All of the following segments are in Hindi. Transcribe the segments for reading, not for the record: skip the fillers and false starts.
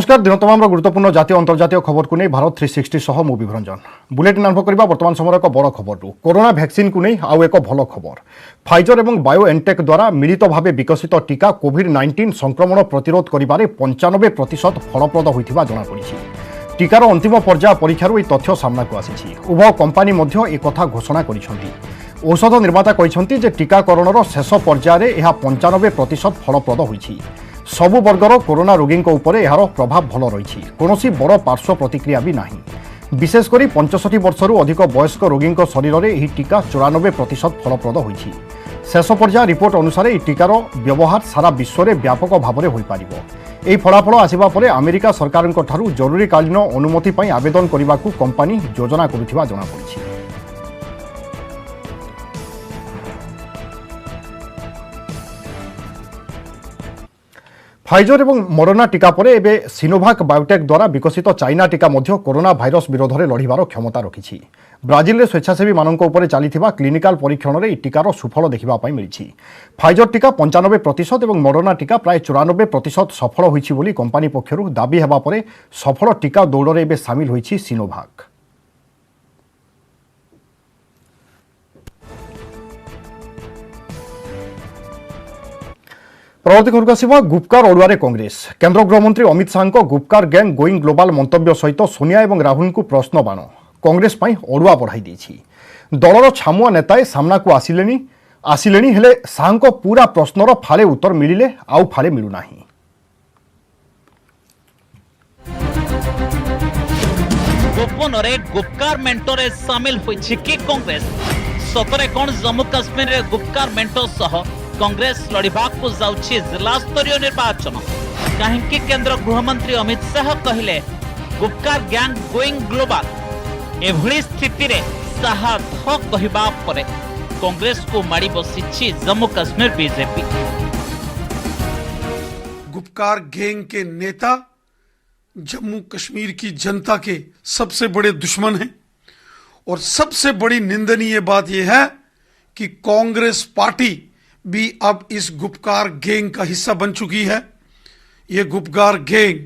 नमस्कार दिन तमाम गुरुत्वपूर्ण जातीय अंतर्जातीय खबर को नहीं भारत 360 सह मु विभरंजन बुलेटिन आरंभ करबा वर्तमान समय एक बड़ खबर कोरोना वैक्सीन को नहीं आउ एक भल खबर फाइजर और बायोएनटेक द्वारा मिलित भाव विकसित टीका कोविड-19 संक्रमण प्रतिरोध करिबारे 95% फलप्रद होइथिबा जणा पड़िछि। टीकार अंतिम पर्याय परीक्षार यह तथ्य सामना को आसी उभय कंपानी मध्य एक कथा घोषणा करिसेंति। औषध निर्माता कहिसेंति जे टीकाकरणर शेष पर्यायर यह 95% फलप्रद होइछि। सबु वर्गर कोरोना रोगी यार प्रभाव भल रही कौन बड़ पार्श्व प्रतिक्रिया भी नहीं। विशेषकर 65 वर्षर अधिक वयस्क रोगी शरीर में यह टीका 94% फलप्रद होइछि। शेष पर्याय रिपोर्ट अनुसार यह टीकार व्यवहार सारा विश्व में व्यापक भाव में हो पार। यह फलाफल आसिबा परे अमेरिका सरकार जरूरीकालीन अनुमति पर आवेदन करने को कंपानी योजना करुथिबा जणा पड़िछि। फाइजर और मॉडर्ना टीका पर एवं सिनोवाक बायोटेक द्वारा विकसित चाइना टीका मध्य कोरोना भाइरस विरोध में लड़िबार क्षमता रखिछि। ब्राजिल में स्वेच्छासेवी मानक उपर चलिथिबा क्लिनिकल परीक्षण में टीकार सुफल देखा मिली। फाइजर टीका 95% और मॉडर्ना टीका प्राय 94% सफल होइछि बोली कंपानी पक्षरु दाबी हेबा परे सफल टीका दौड़ में सामिल होइछि सिनोवाक। परवर्ती खबर आसिबा गुपकार अड़ुआरे कांग्रेस। केंद्र गृहमंत्री Amit Shah Gupkar gang going global मंतव्य सहित सोनिया और राहुल को प्रश्न बाण कांग्रेस अड़ुआ बढ़ाई देछि। दलर छामुआ नेताए सामना को आसिले हेले शाह पूरा प्रश्नर फाले उत्तर मिलिले आउ फाले मिलुना। गोपन गुपकार मेंटोरे सामिल होइछि कि कांग्रेस सतरे कौन जम्मू काश्मीर रे गुपकार मेंटो सह कांग्रेस लड़ाक जाउछि जिला स्तरीय निर्वाचन। कहीं केंद्र गृहमंत्री अमित शाह कहले गुपकार गैंग गोइंग ग्लोबाल। एभली स्थिति रे शाह थ कहबा परे कांग्रेस को माड़ी बसिछि जम्मू काश्मीर बीजेपी। गुपकार गैंग के नेता जम्मू कश्मीर की जनता के सबसे बड़े दुश्मन हैं और सबसे बड़ी निंदनीय बात यह है कि कांग्रेस पार्टी भी अब इस गुपकार गैंग का हिस्सा बन चुकी है। यह गुपकार गैंग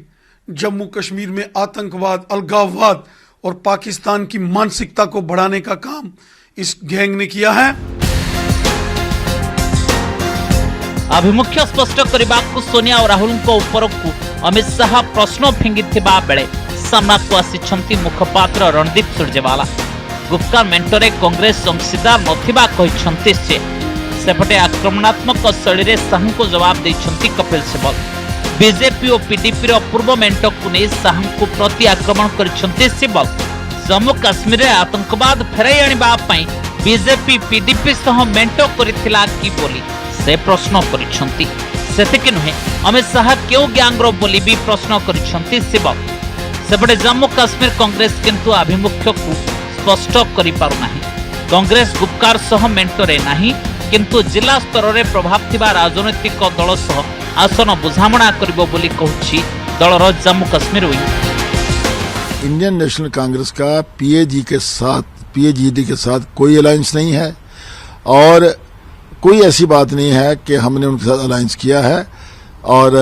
जम्मू कश्मीर में आतंकवाद, अलगाववाद और पाकिस्तान की मानसिकता को बढ़ाने का काम इस गैंग ने किया है। अभिमुख्य स्पष्ट करने को सोनिया और राहुल ऊपर को अमित शाह प्रश्न फिंगिथिबा बेले सामना को आसिछंती मुखपात्र रणदीप सुरजेवाला। गुपकार मेंटोरे कांग्रेस अंशीदार नथिबा कहिछंती सेपटे आक्रमणात्मक शैली में शाह को जवाब देछंती कपिल सिब्बल। बीजेपी और पीडीपी पूर्व मेंटो को नहीं शाह को प्रति आक्रमण करिछंती सिब्बल। जम्मू काश्मीर में आतंकवाद फेराई आनिबा पई बीजेपी पीडीपी सह मेंटो करिथिला कि बोली से प्रश्न करिछंती। सेतिक नुहे अमित शाह क्यों गैंग्रो बोली भी प्रश्न करिछंती सिब्बल। सेपटे जम्मू काश्मीर कांग्रेस किंतु आभिमुख्य को स्पष्ट करि पारु नाही। कांग्रेस गुपकार सह मेंटोरे नाही किंतु जिला स्तर में प्रभाव थिबा राजनैतिक दल सह आसन बुझामणा करिबो बोली कहछि दलर Jammu Kashmir wing. Indian national Congress का पीएजीडी के साथ कोई अलायंस नहीं है और कोई ऐसी बात नहीं है कि हमने उनके साथ अलायंस किया है। और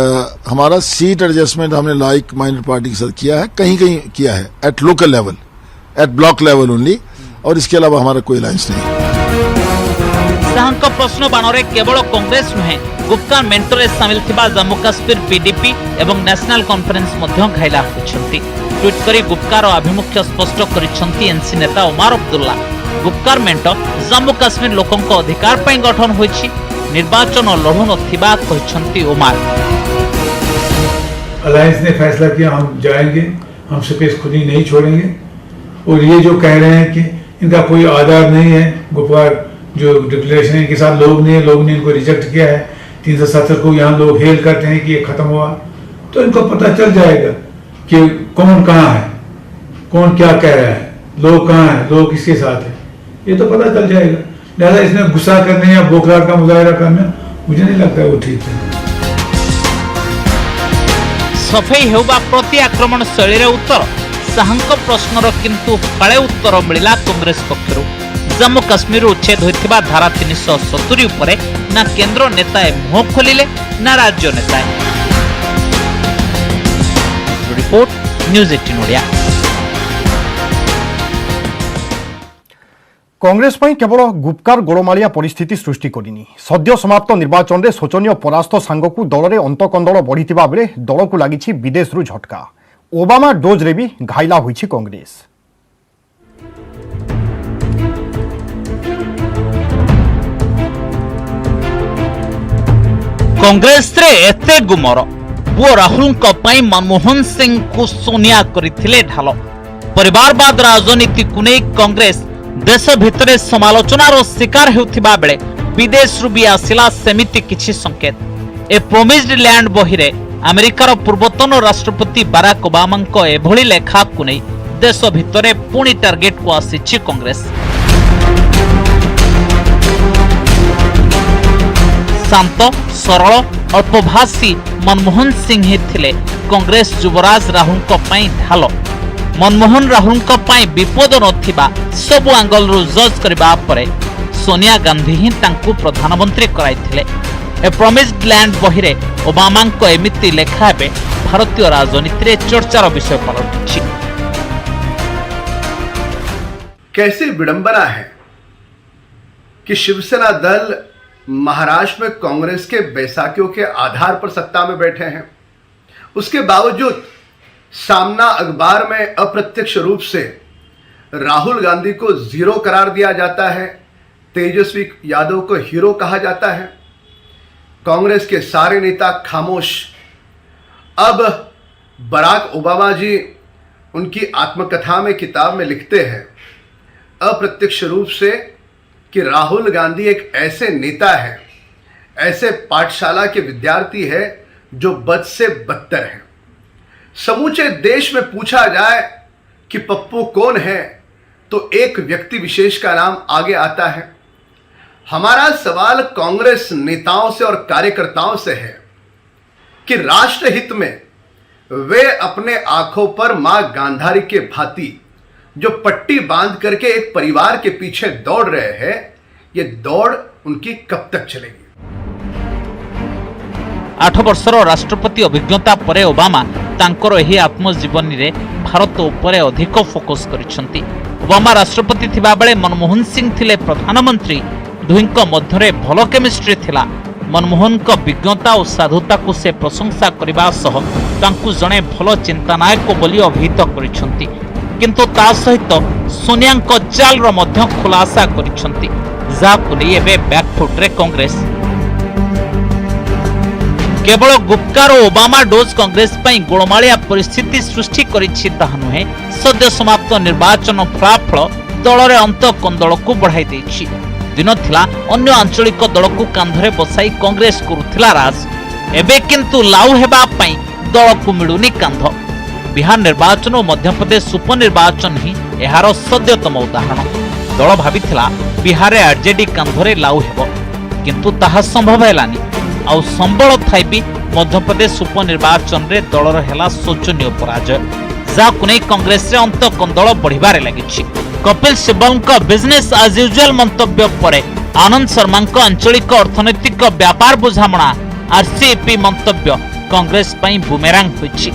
हमारा सीट एडजस्टमेंट हमने लाइक माइंडेड पार्टी के साथ किया है, कहीं कहीं किया है, at local level, at block level only, और इसके अलावा हमारा कोई अलायंस नहीं है। शाह प्रश्न बाणरे केवल कांग्रेस नुहे गुपकार मेंटोरे सामिल थिबा जम्मू काश्मीर पीडीपी एवं नेशनल कॉन्फ्रेंस मध्य घायला होइछंती। ट्वीट करी गुपकार आभिमुख्य स्पष्ट करिछंती एनसी नेता उमर अब्दुल्ला। गुपकार मेंटो जम्मू काश्मीर लोकंक अधिकार पई गठन होइछि, निर्वाचन लढु नथिबा कहिछंती उमर। अलायंस ने फैसला किया हम जाएंगे, हम स्पेस खुद ही नहीं छोड़ेंगे। और ये जो कह रहे हैं कि इनका कोई आधार नहीं है, गुपकार जो डिक्लेरेशन इनके साथ लोग ने इनको रिजेक्ट किया है। 370 को यहाँ लोग हेल करते हैं कि ये खत्म हुआ, तो इनको पता चल जाएगा कि कौन कहाँ है, कौन क्या कह रहा है, लोग कहाँ है, लोग किसके साथ है, ये तो पता चल जाएगा। लिहाजा इसमें गुस्सा करने या बोखलाहट का मुजाहरा करना मुझे नहीं लगता वो ठीक है। सफेई हेउबा प्रति आक्रमण शैली रे उत्तर शाह प्रश्नर किंतु फाळे उत्तर मिला कांग्रेस पक्षरु। जम्मू काश्मीर उच्छेद होइथिबा धारा 370 उपरे ना केंद्र नेताए मुह खोलिले ना राज्य नेताए। Report news 18 Odia. कांग्रेस पर केवल गुपकार गोलमालिया परिस्थिति सृष्टि करनी सद्य समाप्त निर्वाचन में शोचनीय परास्त सांगकू दल में अंतकंदल बढ़ी बेले दल को लगी विदेश झटका ओबामा डोज रे भी घाइला होइछि कांग्रेस। कांग्रेस रे एते गुमर पुओ राहुल मनमोहन सिंह को सोनिया करथिले ढाल परिवारवाद राजनीति को नहीं कांग्रेस देश भितरे समालोचनार शिकार हेउथिबा बेले विदेश रु भी आसिला सेमिति किछि संकेत। ए प्रोमिस्ड लैंड बहिरे अमेरिकार पूर्वतन राष्ट्रपति बाराक ओबामा एभली लेखा को नहीं देश भितरे पुणी टार्गेट को आसिछि कांग्रेस। शांत सरल अल्पभाषी मनमोहन सिंह ही थिले कांग्रेस युवराज राहुल ढाल मनमोहन राहुल विपद नथिबा सब आंगल रु जज करबा परे सोनिया गांधी ही तांकु प्रधानमंत्री कराइथिले। ए प्रोमिस्ड लैंड बहिरे ओबामा को एमिति लेखा हेबे भारतीय राजनीति रे चर्चार विषय पलटिछि। कैसी विडंबना है कि शिवसेना दल महाराष्ट्र में कांग्रेस के बैसाखियों के आधार पर सत्ता में बैठे हैं, उसके बावजूद सामना अखबार में अप्रत्यक्ष रूप से राहुल गांधी को जीरो करार दिया जाता है, तेजस्वी यादव को हीरो कहा जाता है। कांग्रेस के सारे नेता खामोश। अब बराक ओबामा जी उनकी आत्मकथा में किताब में लिखते हैं अप्रत्यक्ष रूप से कि राहुल गांधी एक ऐसे नेता है, ऐसे पाठशाला के विद्यार्थी है जो बद से बदतर है। समूचे देश में पूछा जाए कि पप्पू कौन है तो एक व्यक्ति विशेष का नाम आगे आता है। हमारा सवाल कांग्रेस नेताओं से और कार्यकर्ताओं से है कि राष्ट्रहित में वे अपने आंखों पर मां गांधारी के भांति जो पट्टी बांध करके एक परिवार के पीछे दौड़ रहे हैं, ये दौड़ उनकी कब तक चलेगी। 8 वर्षर राष्ट्रपति अभिज्ञता परे ओबामा तांकर एही आत्मजीवनी रे भारत उपरे अधिक फोकस करिसंती। ओबामा राष्ट्रपति थिबा बेले मनमोहन सिंह थिले प्रधानमंत्री। दुहिंक मध्यरे भलो केमिस्ट्री थिला। मनमोहन को विज्ञता और साधुता को से प्रशंसा करबा सह तांकु जणे भलो चिंतानायक बोली अभिहित करिसंती। किंतु ता सहित सोनिया को चाल रो मध्य खुलासा करिसंती, जाकु नै एबे बैकफुट रे कांग्रेस। केवल गुप्कार और ओबामा डोज कांग्रेस पई गोलमालिया परिस्थिति सृष्टि करिछि ताहा नुहे, सद्य समाप्त निर्वाचन फलाफल दल रे अंत कंदल को बढ़ाई दैछि। दिन थिला अन्य आंचलिक दल को कांधरे बसाई कांग्रेस करुथिला राज, एबे किंतु लाउ हेबा पई दल को मिलुनी कांध। बिहार निर्वाचन और मध्य प्रदेश उपनिर्वाचन ही एहार सद्यतम उदाहरण। दल भाबिथिला बिहार आरजेडी कांधरे लाउ हेबो, किंतु ताहा संभव हेलानी। आउ संबल थाई भी मध्य प्रदेश उपनिर्वाचन रे दलर हेला शोचनीय पराजय, जाकु नै कांग्रेस रे अंत कंदल बढ़िबारे लागिछि। कपिल सिब्बल का बिजनेस एज यूजुअल मंतव्य परे आनंद शर्मा का आंचलिक अर्थनैतिक व्यापार बुझामणा आरसीईपी मंतव्य कांग्रेस पई बुमेरांग होइछि।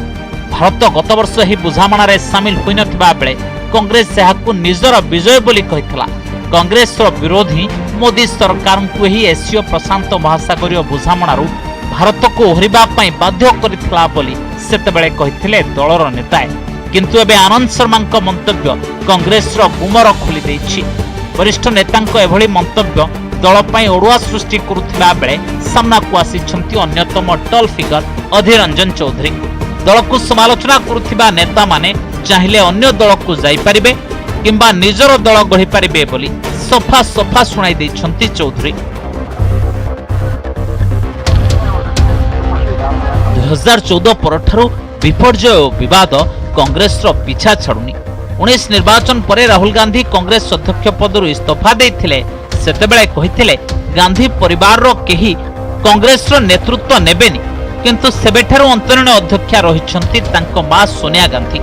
भारत गत वर्ष ही बुझामणा रे शामिल होई नथिबा बेले कांग्रेस एहाकु निजर विजय बोली कहितला। कांग्रेस विरोधी मोदी सरकार को ही एशिया प्रशांत महासागरीय बुझामणारू भारत को ओहरिबा पई बाध्य करितला बोली सेतेबेले कहिथिले दलर नेताए। किंतु एबे आनंद शर्मा मंतव्य कांग्रेस गुमर खोली दैछि। वरिष्ठ नेतांको एभली मंतव्य दल पई ओडुआ सृष्टि करुथिबा बेले सामना को आसिछंती अन्यतम टल फिगर अधीर रंजन चौधरी। दल को समालोचना करुथिबा नेता माने चाहिले अन्य दल को जाई परिबे किंबा निजर दल गढ़ी पारिबे बोली सफा सफा सुनाई दैछंती चौधरी। 2014 परठारु विपर्जय और विवाद कांग्रेस पिछा छाड़ुनी। 19 निर्वाचन पर राहुल गांधी कांग्रेस अध्यक्ष पदरु इस्तीफा देथिले। सेतेबेले कहिथिले गांधी परिवार रो केही कांग्रेस रो नेतृत्व नेबेनी, किंतु सेबेठारु अंतरीण अध्यक्षा रहिछंती तांको मा सोनिया गांधी।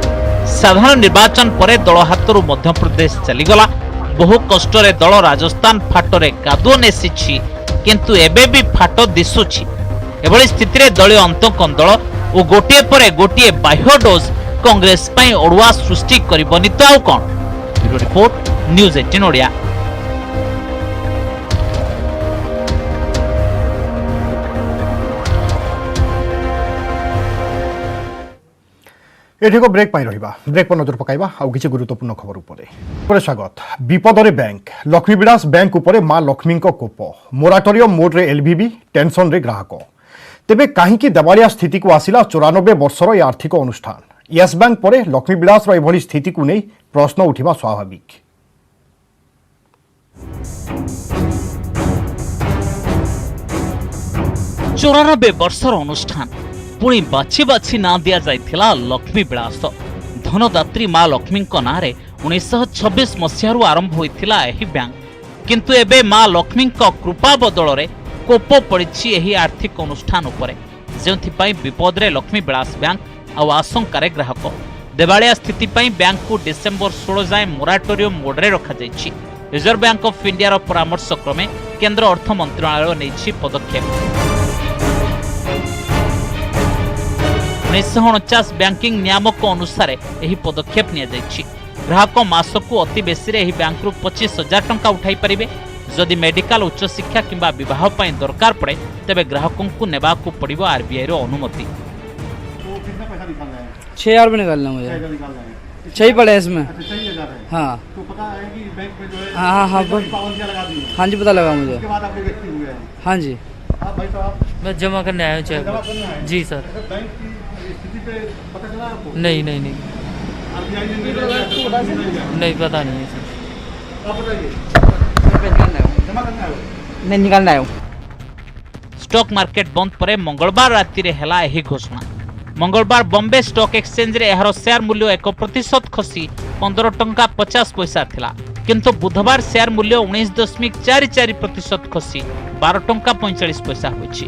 साधारण निर्वाचन पर दल हाथरू मध्य प्रदेश चलीगला। बहु कष्टरे दल राजस्थान फाटरे कादुओ नेसिछि, किंतु एबे भी फाट दिसुछि। एभली स्थिति रे दलीय अंतकंदल और गोटे पर गोटे बाह्य डोज कांग्रेस पई ओडवा सृष्टि करबनी तो आउ कोन। Bureau report news 18 Odia. एठी को ब्रेक पाई रहिबा ब्रेक पर नजर पकाइबा आउ किछि गुरुत्वपूर्ण खबर उपरे स्वागत। विपदरे बैंक लक्ष्मी विलास बैंक उपरे मां लक्ष्मी कोप मोराटोरियम मोड रे एलबीबी टेंशन रे ग्राहक तेबे काहींकि देवालिया स्थिति को आसिला 94 वर्षर यह आर्थिक अनुष्ठान यस बैंक परे लक्ष्मी विलास एभली स्थिति को नहीं प्रश्न उठिबा स्वाभाविक। 94 वर्षर अनुष्ठान पुणी बाछि बाछि ना दिया जाइथिला लक्ष्मी विलास। धनदात्री मां लक्ष्मी नाँ 1926 मसीहारू आरंभ होइथिला एही बैंक, किंतु एबे मां लक्ष्मी कृपा बदल रे कोप पड़िछि एही आर्थिक अनुष्ठान उपरे, जेउथिपाई विपद रे लक्ष्मी विलास बैंक आ आशंकार ग्राहक। देवालिया स्थिति पाई बैंक को डिसेंबर 16 जाए मोराटोरियम मोड रे रखा जाइछि। रिजर्व बैंक ऑफ इंडिया रो परामर्श क्रमे केंद्र अर्थ मंत्रालय नेछि पदक्षेप। 1949 बैंकिंग नियामक अनुसार यही पदक्षेप निया जाइछि। ग्राहक मासकु अति बेसी रे एही बैंक रु 25,000 टंका उठाई परिबे। जदि मेडिकल उच्च शिक्षा किंबा विवाह पई दरकार पड़े तेबे ग्राहकों को नेबाकु पड़िबो आरबीआई रो अनुमति। 6,000 रुपये निकालना मुझे। सही पड़े हैं इसमें। हाँ तो पता है कि बैंक में जो है हाँ पाबंदियां लगा दी हैं। हाँ जी पता लगा मुझे। उसके बाद आप लोग एक्टिव हुए हैं। हाँ जी आप भाई साहब मैं जमा करने आया हूँ चेक। जमा करना है। जी सर। बैंक की स्थिति पे पता चला आपको? नहीं नहीं नहीं आरबीआई ने निर्णय नहीं पता नहीं है सर। आप बताइए जमा करना है वो? नहीं निकालना है। स्टॉक मार्केट बंद परे मंगलवार राति रे हेला एही घोषणा। मंगलवार बॉम्बे स्टॉक एक्सचेंज रे एहार शेयर मूल्य 1% खसी 15 टंका 50 पैसा थिला, किंतु बुधवार शेयर मूल्य 19.44% खसी 12 टंका 45 पैसा होइछि।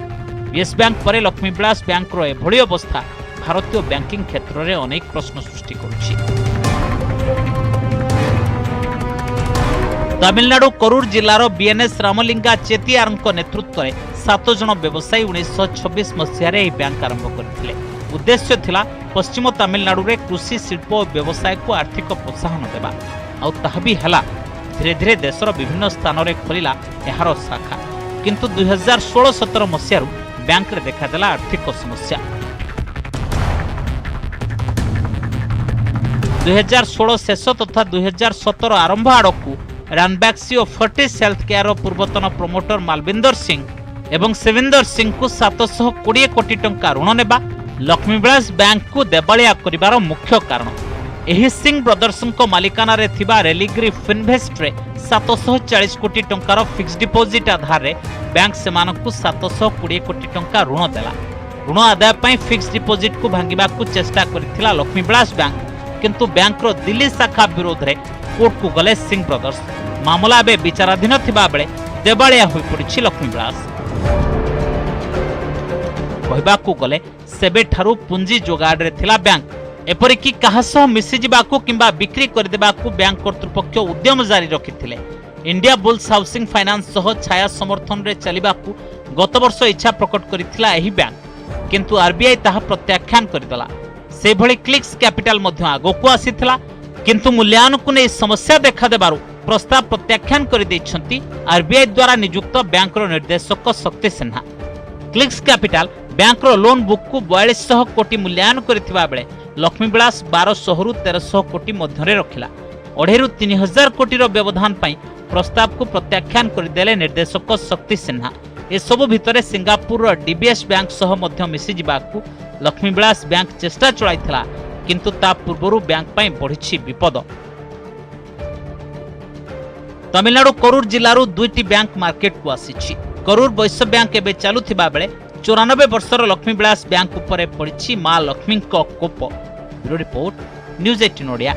येस बैंक परे लक्ष्मी विलास बैंक रो एभଳି अवस्था भारतीय बैंकिंग क्षेत्र रे अनेक प्रश्न सृष्टि करुछि। तमिलनाडु करूर जिल्लार बीएनएस रामलिंगा चेतियारଙ୍କ नेतृत्व 7 जन व्यवसायी 1926 मसीह रे बैंक आरंभ करथिले। उद्देश्य थिला पश्चिम तमिलनाडु रे कृषि शिल्प और व्यवसाय को आर्थिक प्रोत्साहन देबा आ ताहा भी हला। धीरे धीरे देशर विभिन्न स्थान रे खोलिला एहार शाखा, किंतु 2016-17 मसीह बैंक रे देखादेला आर्थिक समस्या। 2016 शेष तथा 2017 आरंभ आड़कू रानबैक्सी और फर्टिस हेल्थ केयर पूर्वतन प्रमोटर मालविंदर सिंह एवं सेविंदर सिंह को 720 कोटी टंका ऋण नेबा लक्ष्मी विलास बैंक को देवालिया करिबार मुख्य कारण। एही सिंह ब्रदर्स मालिकाना रे थिबा रेलिग्री फिनभेस्ट रे 740 कोटी टंकार फिक्स डिपोजिट आधार रे बैंक सेमानकु 720 कोटी टंका ऋण देला। ऋण आदाय पई फिक्स डिपोजिट को भांगिबा को चेष्टा करिथिला लक्ष्मी विलास बैंक, किंतु बैंक रो दिल्ली शाखा विरोध रे कोर्ट को गले सिंह ब्रदर्स। मामला बे विचाराधीन थिबा बेले देवालिया होई पड़िछि लक्ष्मी विलास। कहबाकू गले सेबे ठारू पुंजी जोगाड़ रे थिला बैंक, एपरिकी काहा सह मिसि जिबाकू किंबा बिक्री कर देबाकू बैंक कर्तृपक्ष उद्यम जारी रखिथिले। इंडिया बुल्स हाउसिंग फाइनान्स सह छाया समर्थन रे चलिबाकू गत वर्ष इच्छा प्रकट करिथिला एही बैंक, किंतु आरबीआई ताहा प्रत्याख्यान करदेला। से भली क्लिक्स कैपिटल मध्य आगोकू आसीथिला, किंतु मूल्यांकन को नै समस्या देखा देबारु प्रस्ताव प्रत्याख्यान कर दैछंती आरबीआई द्वारा नियुक्त बैंक रो निर्देशक शक्ति सिन्हा। क्लिक्स कैपिटल बैंक रो लोन बुक को 4200 कोटी मूल्यांकन करथिबा बेले लक्ष्मी विलास 1200 रु 1300 कोटी मध्य रखिला। 2.5 रु 3000 कोटी रो व्यवधान पई प्रस्ताव को प्रत्याख्यान करदेले निर्देशक शक्ति सिन्हा। ए सब भितरे सिंगापुर डीबीएस बैंक सह मध्य मिसि जिबाकू लक्ष्मी विलास बैंक चेष्टा चलाइथिला, किंतु ता पूर्वरु बैंक पई बढ़िछि विपद। तमिलनाडु करूर जिल्लारू 2टी बैंक मार्केट को आसीछि। करूर वैश्य बैंक एबे चालुथिबा बेले 94 वर्षर लक्ष्मी विलास बैंक उपरे पड़िछि मां लक्ष्मी को कोप। Bureau report news 18 Odia.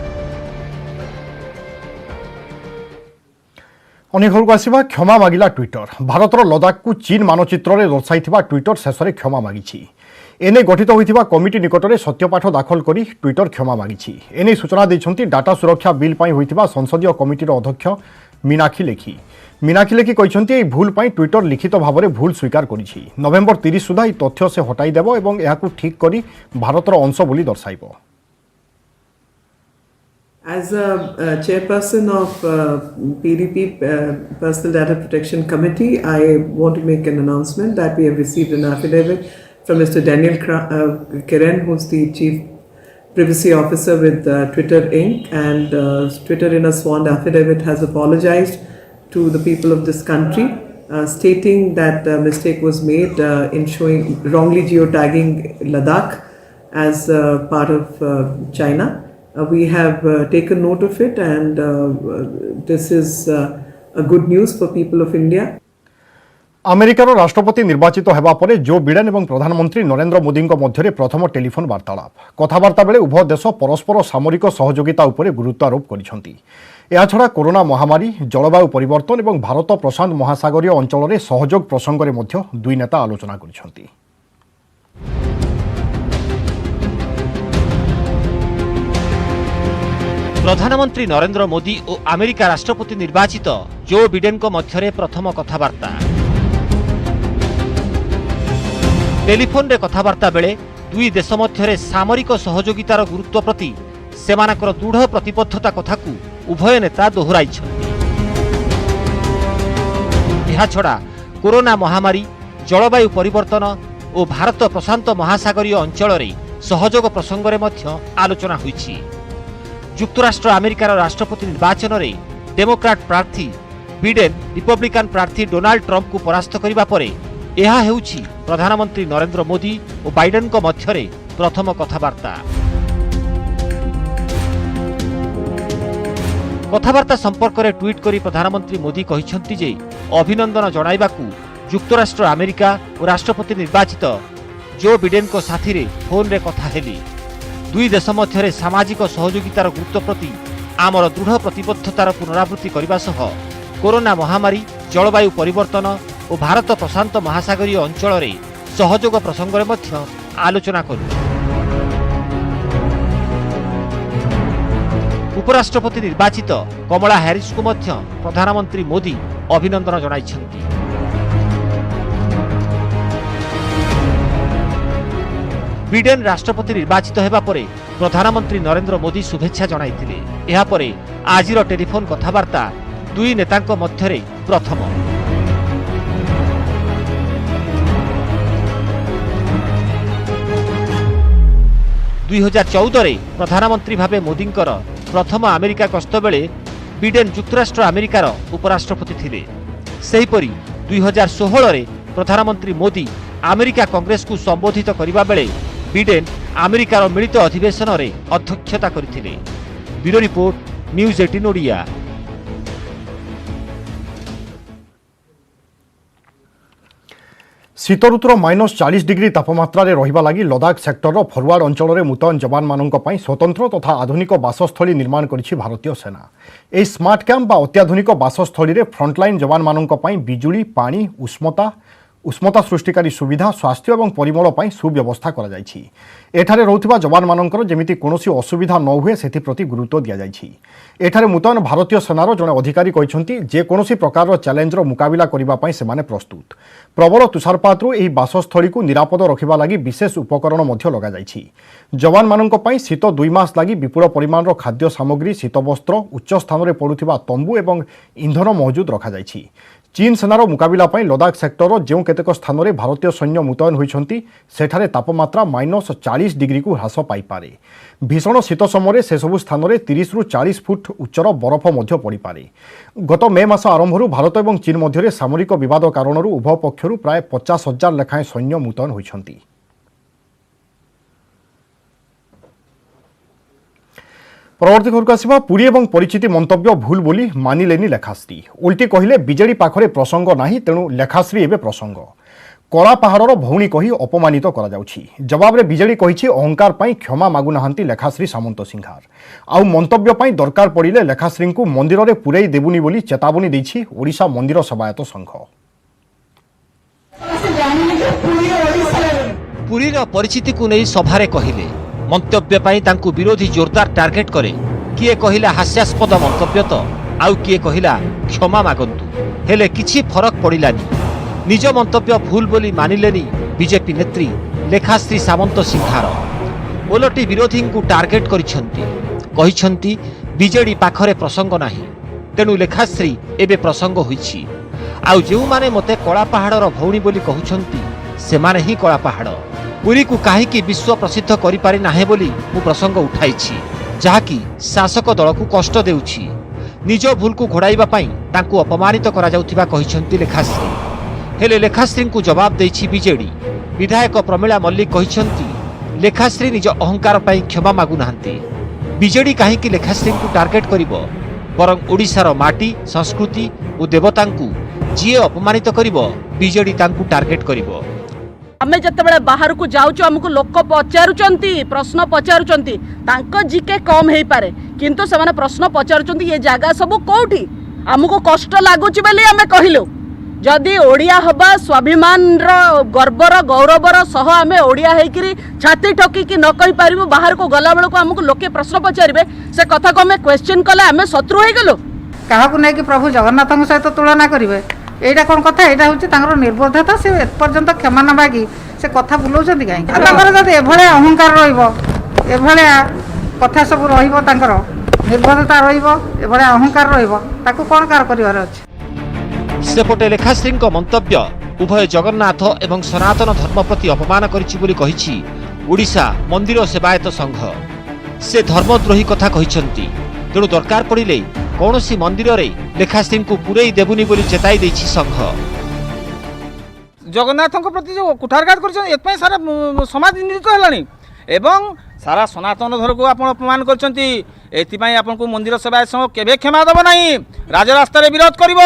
अनेक घरको आसिबा क्षमा मागिला ट्विटर। भारतर लदाख को चीन मानचित्र रे दर्शाइथिबा ट्विटर शेषरे क्षमा मागिछि। एने गठित होइथिबा कमिटी निकटरे सत्यपाठ दाखल करी ट्विटर क्षमा मागिछि। एने सूचना दैछंती डाटा सुरक्षा बिल पई होइथिबा संसदीय कमिटीर अध्यक्ष मीनाक्षी लेखी। मीनाक्षी लेखी कहते यह भूल पर ट्विटर लिखित भाव में भूल स्वीकार करिछि। नवेम्बर 30 सुधा यह तथ्य से हटाई देव एवं यह ठीक करी भारतर अंश बोली दर्शाइब। As a chairperson of PDP Personal Data Protection Committee, I want to make an announcement that we have received an affidavit from Mr. Daniel Kiran, who's the Chief Privacy Officer with Twitter Inc. And Twitter in a sworn affidavit has apologized to the people of this country, stating that a mistake was made in showing wrongly geotagging Ladakh as part of China. We have taken note of it, and this is a good news for people of India. আমেরিকার রাষ্ট্রপতি নির্বাচিত হেবা পরে জো বিডেন এবং প্রধানমন্ত্রী নরেন্দ্র মোদীଙ୍କ ମଧ୍ୟରେ প্রথম টেলিফোন বার্তালাপ। কথাবার্তা বেলে উভয় দেশ পরস্পর সামরিক সহযোগিতা উপরে গুরুত্ব আরোপ କରିଛନ୍ତି। এছাড়া করোনা মহামারী, জলবায়ু পরিবর্তন এবং ভারত প্রশান্ত মহাসাগরীয় অঞ্চলরে সহযোগ প্রসঙ্গরে মধ্য দুই নেতা আলোচনা କରିଛନ୍ତି। प्रधानमंत्री नरेंद्र मोदी और अमेरिका राष्ट्रपति निर्वाचित जो बिडेन मध्य प्रथम कथबार्ता। टेलीफोन रे कथबार्ता बेले दुई देश मध्य सामरिक सहयोगितार गुरुत्व प्रति सेमानकर दृढ़ प्रतिबद्धता कथा को उभय नेता दोहराई। छड़ा कोरोना महामारी, जलवायु परिवर्तन और भारत प्रशांत महासागरीय अंचल सहयोग प्रसंग में आलोचना हुई। युक्तराष्ट्र अमेरिकार राष्ट्रपति निर्वाचन में डेमोक्राट प्रार्थी बिडेन रिपब्लिकान प्रार्थी डोनाल्ड ट्रंप को परास्त करने पर यह हेउछि प्रधानमंत्री नरेंद्र मोदी और बाइडेन को मध्य प्रथम कथबार्ता। कथबार्ता संपर्क में ट्वीट करी प्रधानमंत्री मोदी कहिसंति जे अभिनंदन जणाइबाकू युक्तराष्ट्र अमेरिका और राष्ट्रपति निर्वाचित जो बिडेन को साथी रे फोन रे कथा हेली। दुई देश मध्य सामाजिक सहयोगितार गुरुत्व प्रति आमर दृढ़ प्रतिबद्धतार पुनरावृत्ति करने सह कोरोना महामारी, जलवायु परिवर्तन और भारत प्रशांत महासागरीय अंचल सहयोग प्रसंग में आलोचना करू। उपराष्ट्रपति निर्वाचित कमला हैरिस को मध्य प्रधानमंत्री मोदी अभिनंदन जणाइछन्ति। बिडेन राष्ट्रपति निर्वाचित हेबा परे प्रधानमंत्री नरेंद्र मोदी शुभेच्छा जणाइथिले। एहा परे आजिर टेलीफोन कथबार्ता दुई नेतांक मध्यरे प्रथम। 2014 रे प्रधानमंत्री भावे मोदींकर प्रथम अमेरिका गस्त बेले बिडेन युक्तराष्ट्र अमेरिकार उपराष्ट्रपति थिले। सेहीपरि 2016 रे प्रधानमंत्री मोदी अमेरिका कांग्रेस को संबोधित करबा बेले बिडेन अमेरिकार मिलित अधिवेशन रे अध्यक्षता करथिले। Bureau report, news 18 Odia. शीत ऋतुर -40 डिग्री तापमात्रा रहिबा लागि लदाख सेक्टर फरवार्ड अंचल में मुतयन जवान मानक पई स्वतंत्र तथा आधुनिक बासस्थली निर्माण करिछि भारतीय सेना। ए स्मार्ट कैंप बा अत्याधुनिक बासस्थली रे फ्रंटलाइन जवान मानक पई बिजुली, पानी, उष्मता सृष्टिकारी सुविधा, स्वास्थ्य और परिमल पई सुव्यवस्था करा जायछि। एठारे रहउथिबा जवान मानकर जेमिति कोनोसी असुविधा न हुए सेथि प्रति गुरुत्व दिया जायछि। एठारे मुतयन भारतीय सेनार जने अधिकारी कहिसंति जे कोनोसी प्रकार चैलेंजर मुकाबिला करिबा पई सेमाने प्रस्तुत। प्रबल तुषारपातरू एही बासस्थली को निरापद रखिबा लागि विशेष उपकरण मध्य लगा जायछि। जवान मानक पई शीत 2 मास लागि विपुल परिमाणर खाद्य सामग्री, शीतवस्त्र, उच्च स्थान रे पडुथिबा तंबू एवं इंधन मौजूद रखा जायछि। चीन सेनार मुकाबिला पई लदाख सेक्टर जो केतेक स्थान में भारतीय सैन्य मुतयन होइछन्ति सेठारे तापमात्रा -40 डिग्री को ह्रास पाई पारे। भीषण शीत समय से सबु स्थान में 30 रु 40 फुट उच्चर बरफ मध्य पड़ी पारे। गत मे मास आरंभ भारत और चीन मध्य सामरिक विवाद कारण उभय पक्षर प्राय 50,000 लेखाएं सैन्य मुतयन होइछन्ति। परवर्ती खबर को आसिबा पुरी एवं परिचिति मंतव्य भूल बोली मानिलेनी लेखाश्री। उल्टी कहले बीजेडी पाखरे प्रसंग नाही, तेणु लेखाश्री एवं प्रसंग। कला पहाड़र भौणी कही अपमानित करा जाउछि। जवाब रे बीजेडी कहिछि अहंकार पई क्षमा मागु नाहंती लेखाश्री सामंत सिंहार। आउ मंतव्य पई दरकार पड़िले लेखाश्री को मंदिर रे पुरई देबुनी बोली चेतावनी दैछि ओडिशा मंदिर सेवायत संघ। पुरीर परिचिति को नहीं सभारे कहिले मंतव्य पाई तांकु विरोधी जोरदार टार्गेट करे। किए कहिला हास्यास्पद मंतव्य तो आउ किए कहिला क्षमा मागंतु, हेले किछि फरक पड़िलानी। निज मंतव्य भूल बोली मानिलेनी बीजेपी नेत्री लेखाश्री सामंत सिंहार। ओलटी विरोधी को टार्गेट करिसंती, कहिसंती ବିଜେଡି ପାଖରେ ପ୍ରସଙ୍ଗ ନାହିଁ। ତେଣୁ ଲେଖାଶ୍ରୀ ଏବେ ପ୍ରସଙ୍ଗ ହୋଇଛି। ଆଉ ଯେଉଁମାନେ ମୋତେ କଳାପାହାଡ଼ର ଭଉଣୀ ବୋଲି କହୁଛନ୍ତି ସେମାନେ ହିଁ କଳାପାହାଡ଼। ପୁରୀକୁ କାହିଁକି ବିଶ୍ୱ ପ୍ରସିଦ୍ଧ କରିପାରି ନାହିଁ ବୋଲି ମୁଁ ପ୍ରସଙ୍ଗ ଉଠାଇଛି, ଯାହାକି ଶାସକ ଦଳକୁ କଷ୍ଟ ଦେଉଛି। ନିଜ ଭୁଲକୁ ଘୋଡ଼ାଇବା ପାଇଁ ତାଙ୍କୁ ଅପମାନିତ କରାଯାଉଥିବା କହିଛନ୍ତି ଲେଖାଶ୍ରୀ। ହେଲେ ଲେଖାଶ୍ରୀଙ୍କୁ ଜବାବ ଦେଇଛି ବିଜେଡି। ବିଧାୟକ ପ୍ରମିଳା ମଲ୍ଲିକ କହିଛନ୍ତି ଲେଖାଶ୍ରୀ ନିଜ ଅହଙ୍କାର ପାଇଁ କ୍ଷମା ମାଗୁନାହାନ୍ତି। ବିଜେଡି କାହିଁକି ଲେଖାଶ୍ରୀଙ୍କୁ ଟାର୍ଗେଟ କରିବ? ବରଂ ଓଡ଼ିଶାର ମାଟି, ସଂସ୍କୃତି ଓ ଦେବତାଙ୍କୁ ଯିଏ ଅପମାନିତ କରିବ ବିଜେଡି ତାଙ୍କୁ ଟାର୍ଗେଟ କରିବ। ଆମେ ଯେତେବେଳେ ବାହାରକୁ ଯାଉଛୁ ଆମକୁ ଲୋକ ପଚାରୁଛନ୍ତି, ପ୍ରଶ୍ନ ପଚାରୁଛନ୍ତି। ତାଙ୍କ ଜିକେ କମ୍ ହେଇପାରେ କିନ୍ତୁ ସେମାନେ ପ୍ରଶ୍ନ ପଚାରୁଛନ୍ତି ଏ ଜାଗା ସବୁ କୋଉଠି। ଆମକୁ କଷ୍ଟ ଲାଗୁଛି ବୋଲି ଆମେ କହିଲୁ। ଯଦି ଓଡ଼ିଆ ହବା ସ୍ୱାଭିମାନର ଗର୍ବର ଗୌରବର ସହ ଆମେ ଓଡ଼ିଆ ହେଇକିରି ଛାତି ଠକିକି ନ କହିପାରିବୁ, ବାହାରକୁ ଗଲାବେଳକୁ ଆମକୁ ଲୋକେ ପ୍ରଶ୍ନ ପଚାରିବେ, ସେ କଥାକୁ ଆମେ କ୍ୱେଶ୍ଚିନ୍ କଲେ ଆମେ ଶତ୍ରୁ ହେଇଗଲୁ। କାହାକୁ ନେଇକି ପ୍ରଭୁ ଜଗନ୍ନାଥଙ୍କ ସହିତ ତୁଳନା କରିବେ, ଏଇଟା କ'ଣ କଥା? ଏଇଟା ହେଉଛି ତାଙ୍କର ନିର୍ବୋଧତା। ସେ ଏପର୍ଯ୍ୟନ୍ତ କ୍ଷମା ନ ମାଗି ସେ କଥା ବୁଲାଉଛନ୍ତି କାହିଁକି? ତାଙ୍କର ଯଦି ଏଭଳିଆ ଅହଙ୍କାର ରହିବ, ଏଭଳିଆ କଥା ସବୁ ରହିବ, ତାଙ୍କର ନିର୍ବୋଧତା ରହିବ, ଏଭଳିଆ ଅହଙ୍କାର ରହିବ, ତାକୁ କ'ଣ କାର କରିବାର ଅଛି? ସେପଟେ ଲେଖାଶ୍ରୀଙ୍କ ମନ୍ତବ୍ୟ ଉଭୟ ଜଗନ୍ନାଥ ଏବଂ ସନାତନ ଧର୍ମ ପ୍ରତି ଅପମାନ କରିଛି ବୋଲି କହିଛି ଓଡ଼ିଶା ମନ୍ଦିର ସେବାୟତ ସଂଘ। ସେ ଧର୍ମଦ୍ରୋହୀ କଥା କହିଛନ୍ତି। ତେଣୁ ଦରକାର ପଡ଼ିଲେ କୌଣସି ମନ୍ଦିରରେ ଲେଖାଶ୍ରୀଙ୍କୁ ପୁରେଇ ଦେବୁନି ବୋଲି ଚେତାଇ ଦେଇଛି ସଂଘ। ଜଗନ୍ନାଥଙ୍କ ପ୍ରତି ଯେଉଁ କୁଠାରଘାତ କରିଛନ୍ତି ଏଥିପାଇଁ ସାରା ସମାଜ ନିନ୍ଦିତ ହେଲାଣି ଏବଂ ସାରା ସନାତନ ଧର୍ମକୁ ଆପଣ ଅପମାନ କରିଛନ୍ତି। ଏଥିପାଇଁ ଆପଣଙ୍କୁ ମନ୍ଦିର ସେବାୟତ ସଂଘ କେବେ କ୍ଷମା ଦେବ ନାହିଁ, ରାଜରାସ୍ତାରେ ବିରୋଧ କରିବ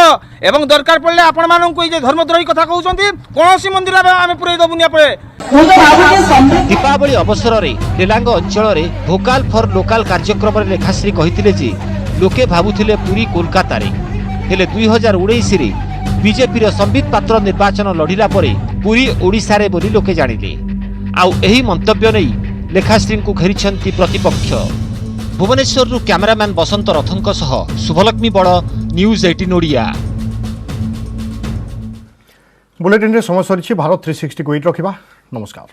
ଏବଂ ଦରକାର ପଡ଼ିଲେ ଆପଣମାନଙ୍କୁ ଏଇ ଯେ ଧର୍ମଦ୍ରୋହୀ କଥା କହୁଛନ୍ତି କୌଣସି ମନ୍ଦିର ଆମେ ପୁରେଇ ଦେବୁନି। ଆପଣ ଦୀପାବଳି ଅବସରରେ ଡେଲାଙ୍ଗ ଅଞ୍ଚଳରେ ଭୋକାଲ ଫର ଲୋକାଲ କାର୍ଯ୍ୟକ୍ରମରେ ଲେଖାଶ୍ରୀ କହିଥିଲେ ଯେ ଲୋକେ ଭାବୁଥିଲେ ପୁରୀ କୋଲକାତାରେ, ହେଲେ 2019ରେ ବିଜେପିର ସମ୍ବିତ ପାତ୍ର ନିର୍ବାଚନ ଲଢ଼ିଲା ପରେ ପୁରୀ ଓଡ଼ିଶାରେ ବୋଲି ଲୋକେ ଜାଣିଲେ। ଆଉ ଏହି ମନ୍ତବ୍ୟ ନେଇ ଲେଖାଶ୍ରୀଙ୍କୁ ଘେରିଛନ୍ତି ପ୍ରତିପକ୍ଷ। ଭୁବନେଶ୍ୱରରୁ କ୍ୟାମେରାମ୍ୟାନ୍ ବସନ୍ତ ରଥଙ୍କ ସହ ଶୁଭଲକ୍ଷ୍ମୀ ବଳ, ନ୍ୟୁଜ୍ 18 ଓଡ଼ିଆ। बुलेटिन रे समय सरी भारत 360 को एट रखा। नमस्कार।